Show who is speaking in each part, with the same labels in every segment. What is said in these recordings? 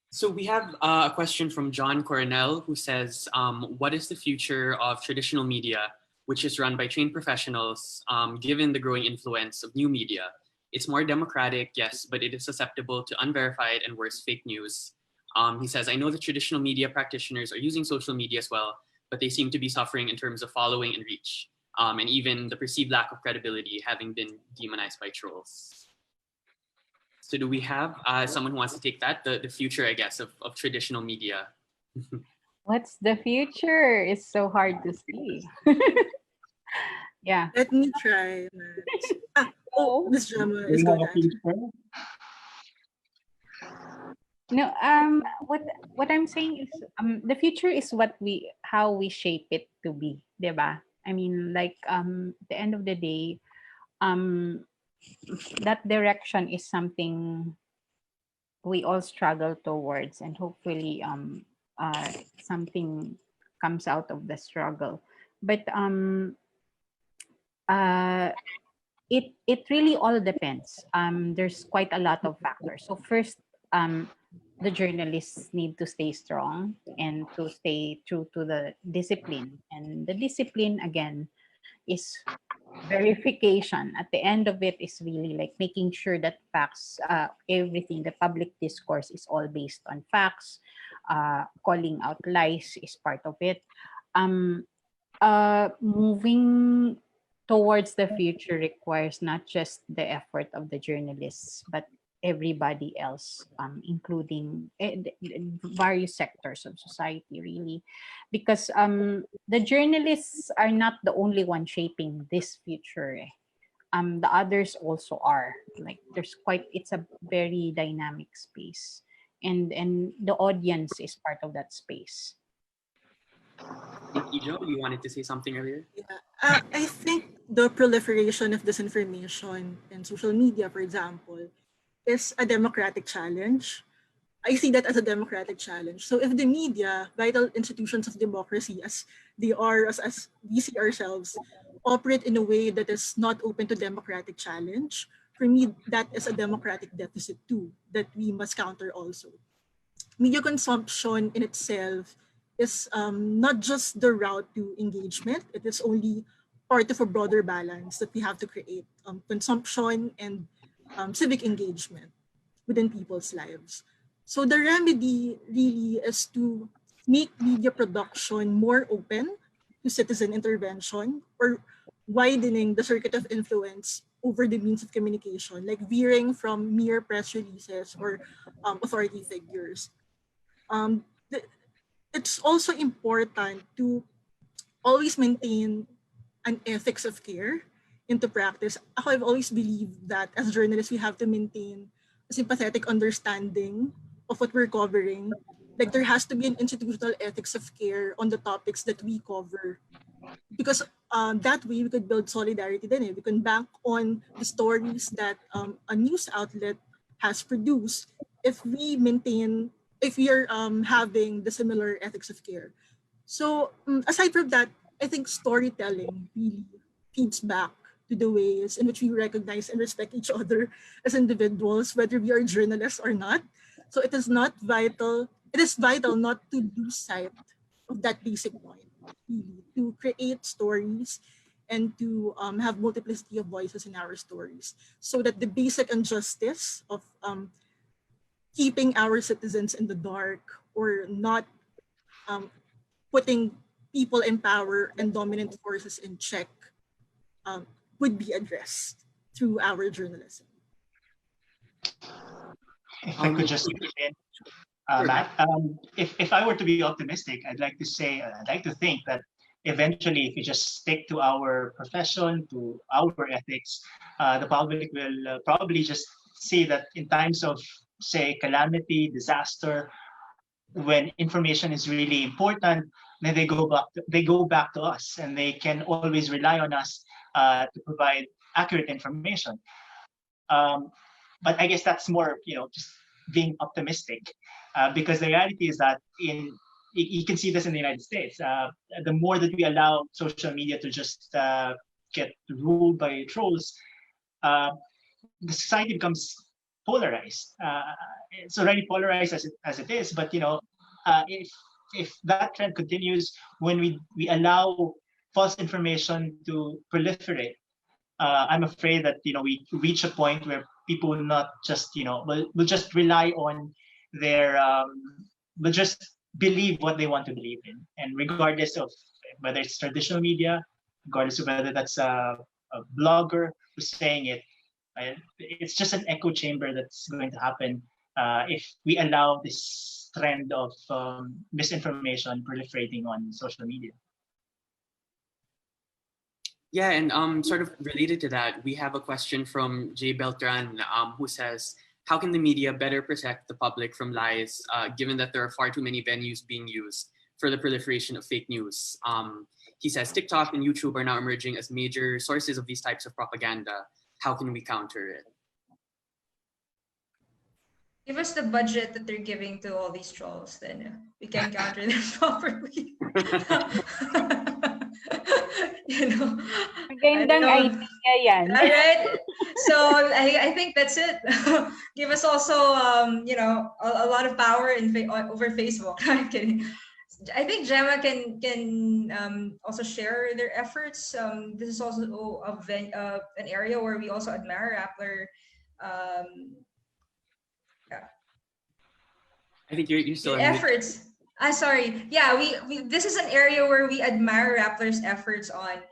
Speaker 1: So we have a question from John Coronel who says, what is the future of traditional media, which is run by trained professionals, given the growing influence of new media? It's more democratic, yes, but it is susceptible to unverified and worse fake news. He says, I know the traditional media practitioners are using social media as well, but they seem to be suffering in terms of following and reach, and even the perceived lack of credibility having been demonized by trolls. So do we have someone who wants to take that? The future, I guess, of traditional media.
Speaker 2: What's the future? It's so hard to see. Yeah.
Speaker 3: Let me try, Matt.
Speaker 2: Oh.
Speaker 3: Miss Gemma
Speaker 4: Do
Speaker 3: is
Speaker 4: you
Speaker 3: going
Speaker 4: have
Speaker 3: to
Speaker 4: a
Speaker 3: answer.
Speaker 4: future?
Speaker 2: No, what I'm saying is the future is how we shape it to be, 'di ba? I mean, like the end of the day, um that direction is something we all struggle towards, and hopefully something comes out of the struggle. But uh it really all depends. There's quite a lot of factors. So first, the journalists need to stay strong and to stay true to the discipline, and the discipline again is verification. At the end of it is really like making sure that facts, everything, the public discourse is all based on facts. Calling out lies is part of it. um Moving towards the future requires not just the effort of the journalists, but everybody else, including various sectors of society, really, because the journalists are not the only one shaping this future. The others also are. Like it's a very dynamic space, and the audience is part of that space.
Speaker 1: I think Ijo, you wanted to say something earlier?
Speaker 3: Yeah. I think the proliferation of disinformation in social media, for example, is a democratic challenge. I see that as a democratic challenge. So if the media, vital institutions of democracy, as they are, as we see ourselves, operate in a way that is not open to democratic challenge, for me, that is a democratic deficit too, that we must counter also. Media consumption in itself is not just the route to engagement, it is only part of a broader balance that we have to create, consumption and civic engagement within people's lives. So the remedy really is to make media production more open to citizen intervention, or widening the circuit of influence over the means of communication, like veering from mere press releases or authority figures. Um, it's also important to always maintain an ethics of care into practice. I've always believed that as journalists, we have to maintain a sympathetic understanding of what we're covering. Like there has to be an institutional ethics of care on the topics that we cover, because that way we could build solidarity. Then we can bank on the stories that a news outlet has produced if we maintain, if we are having the similar ethics of care. So aside from that, I think storytelling really feeds back to the ways in which we recognize and respect each other as individuals, whether we are journalists or not. So it is not vital. It is vital not to lose sight of that basic point, really, to create stories and to have multiplicity of voices in our stories, so that the basic injustice of keeping our citizens in the dark, or not um, putting people in power and dominant forces in check, um, would be addressed through our journalism.
Speaker 4: If I could just chip in, Matt, if I were to be optimistic, I'd like to say, I'd like to think that eventually, if we just stick to our profession, to our ethics, the public will probably just see that in times of, say, calamity, disaster, when information is really important, then they go back to us, and they can always rely on us to provide accurate information. Um, but I guess that's more, just being optimistic, because the reality is that you can see this in the United States. The more that we allow social media to just get ruled by trolls, the society becomes polarized. It's already polarized as it is, but if that trend continues, when we allow false information to proliferate, I'm afraid that we reach a point where people will not just will just rely on their will just believe what they want to believe in, and regardless of whether it's traditional media, regardless of whether that's a blogger who's saying it, it's just an echo chamber that's going to happen if we allow this trend of misinformation proliferating on social media.
Speaker 1: Yeah, and sort of related to that, we have a question from Jay Beltran, who says, how can the media better protect the public from lies, given that there are far too many venues being used for the proliferation of fake news? He says TikTok and YouTube are now emerging as major sources of these types of propaganda. How can we counter it?
Speaker 5: Give us the budget that they're giving to all these trolls, then we can counter them properly.
Speaker 2: Magandang idea yan.
Speaker 5: All right. So I think that's it. Give us also a lot of power over Facebook. I'm kidding. I think Gemma can also share their efforts. This is also an area where we also admire Rappler.
Speaker 1: I think you're still
Speaker 5: efforts. Sorry. Yeah, we this is an area where we admire Rappler's efforts on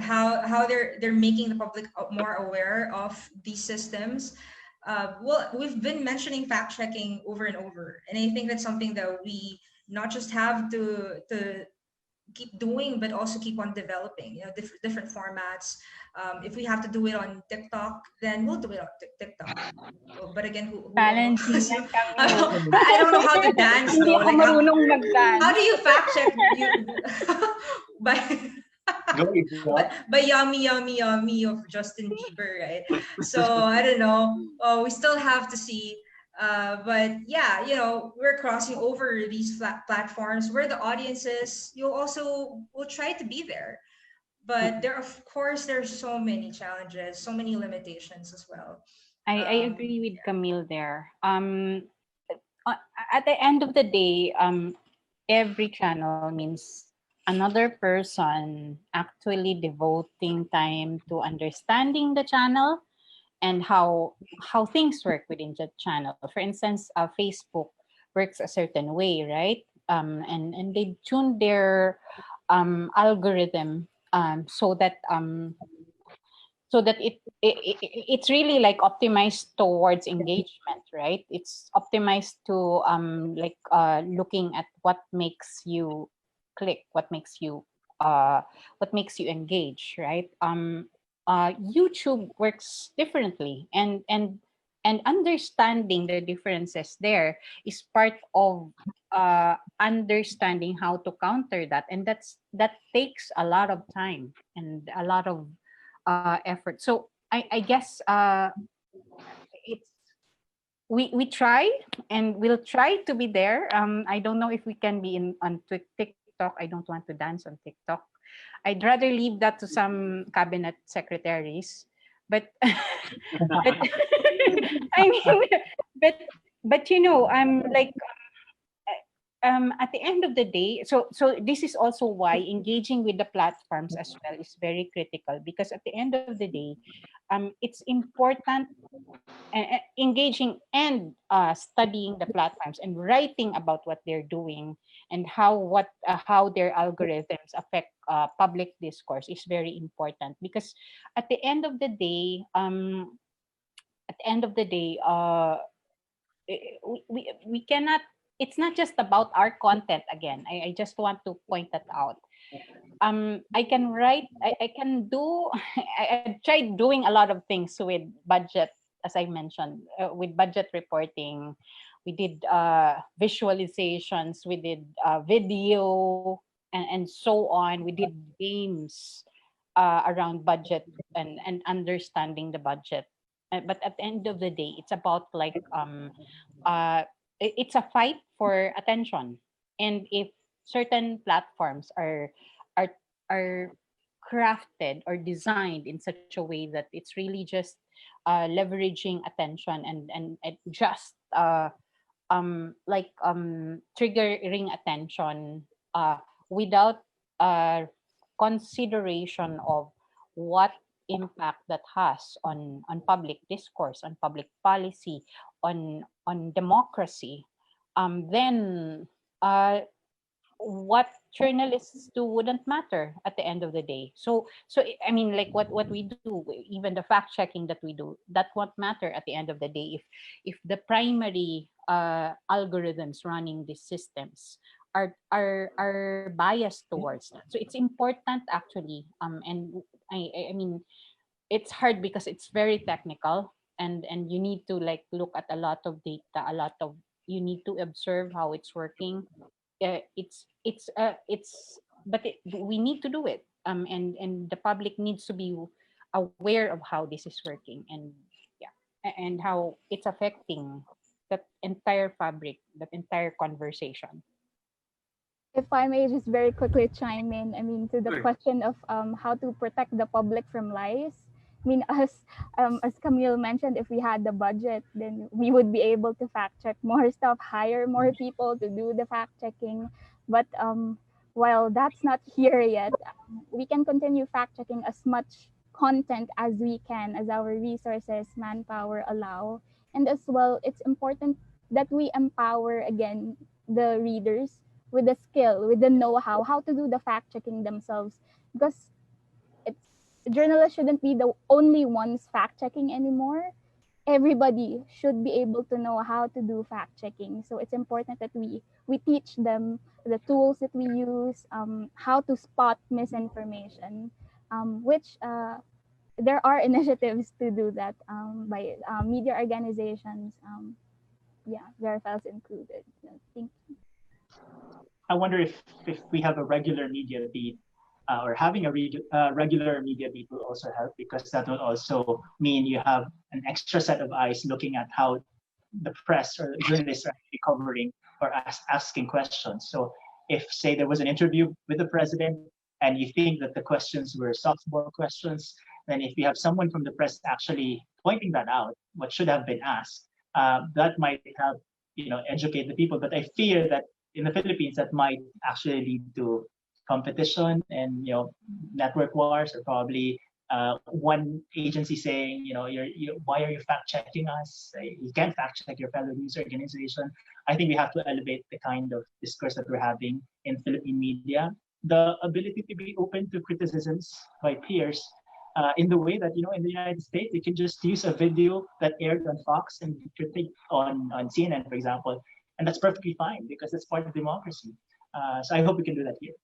Speaker 5: how they're making the public more aware of these systems. Well, we've been mentioning fact checking over and over, and I think that's something that we not just have to keep doing, but also keep on developing. Different formats. If we have to do it on TikTok, then we'll do it on TikTok. But again, who
Speaker 2: Balancing
Speaker 5: I don't know how to dance.
Speaker 2: Hindi ako marunong mag-dance.
Speaker 5: How do you fact check? By Yummy Yummy Yummy of Justin Bieber, right? So I don't know. We still have to see. But yeah, we're crossing over these platforms where the audience is. You also will try to be there. But there's so many challenges, so many limitations as well.
Speaker 2: I agree with Camille there. At the end of the day, every channel means another person actually devoting time to understanding the channel and how things work within the channel. For instance, Facebook works a certain way, right? And they tune their algorithm so that it's really like optimized towards engagement, right? It's optimized to looking at what makes you click, what makes you engage, right? YouTube works differently, and understanding the differences there is part of understanding how to counter that, and that takes a lot of time and a lot of effort. So I guess it's we try, and we'll try to be there. I don't know if we can be on TikTok. I don't want to dance on TikTok. I'd rather leave that to some cabinet secretaries, but but I mean, but I'm like, at the end of the day, so this is also why engaging with the platforms as well is very critical, because at the end of the day, it's important engaging and studying the platforms and writing about what they're doing and how their algorithms affect public discourse is very important, because at the end of the day, we cannot, it's not just about our content. Again, I just want to point that out. I can write, I can do, I tried doing a lot of things with budget, as I mentioned, with budget reporting. We did visualizations, we did video, and so on. We did games around budget and understanding the budget. But at the end of the day, it's about it's a fight for attention. And if certain platforms are crafted or designed in such a way that it's really just leveraging attention and just triggering attention without consideration of what impact that has on public discourse, on public policy, on democracy, then what journalists do wouldn't matter at the end of the day. So I mean, like what we do, even the fact checking that we do, that won't matter at the end of the day if the primary algorithms running these systems are biased towards that. So it's important actually, and I mean, it's hard because it's very technical, and you need to like look at a lot of data, a lot of, you need to observe how it's working. We need to do it, and the public needs to be aware of how this is working, and yeah, and how it's affecting that entire fabric, that entire conversation.
Speaker 6: If I may just very quickly chime in, I mean, to the
Speaker 1: Sure.
Speaker 6: question of how to protect the public from lies. I mean, as Camille mentioned, if we had the budget, then we would be able to fact check more stuff, hire more people to do the fact checking. But while that's not here yet, we can continue fact checking as much content as we can, as our resources, manpower allow. And as well, it's important that we empower again the readers with the skill, with the know-how, how to do the fact checking themselves, because it's journalists shouldn't be the only ones fact checking anymore. Everybody should be able to know how to do fact checking. So it's important that we teach them the tools that we use, how to spot misinformation, which there are initiatives to do that by media organizations. Yeah, Verifiles included. Thank you.
Speaker 4: I wonder if we have a regular media beat or having a regular media beat will also help, because that will also mean you have an extra set of eyes looking at how the press or journalists are actually covering or asking questions. So if, say, there was an interview with the president and you think that the questions were softball questions, then if you have someone from the press actually pointing that out, what should have been asked, that might help, educate the people. But I fear that in the Philippines, that might actually lead to competition and network wars, or probably one agency saying, why are you fact checking us? You can't fact check your fellow news organization. I think we have to elevate the kind of discourse that we're having in Philippine media, the ability to be open to criticisms by peers. In the way that, in the United States, you can just use a video that aired on Fox and critique on CNN, for example, and that's perfectly fine because it's part of democracy. So I hope we can do that here.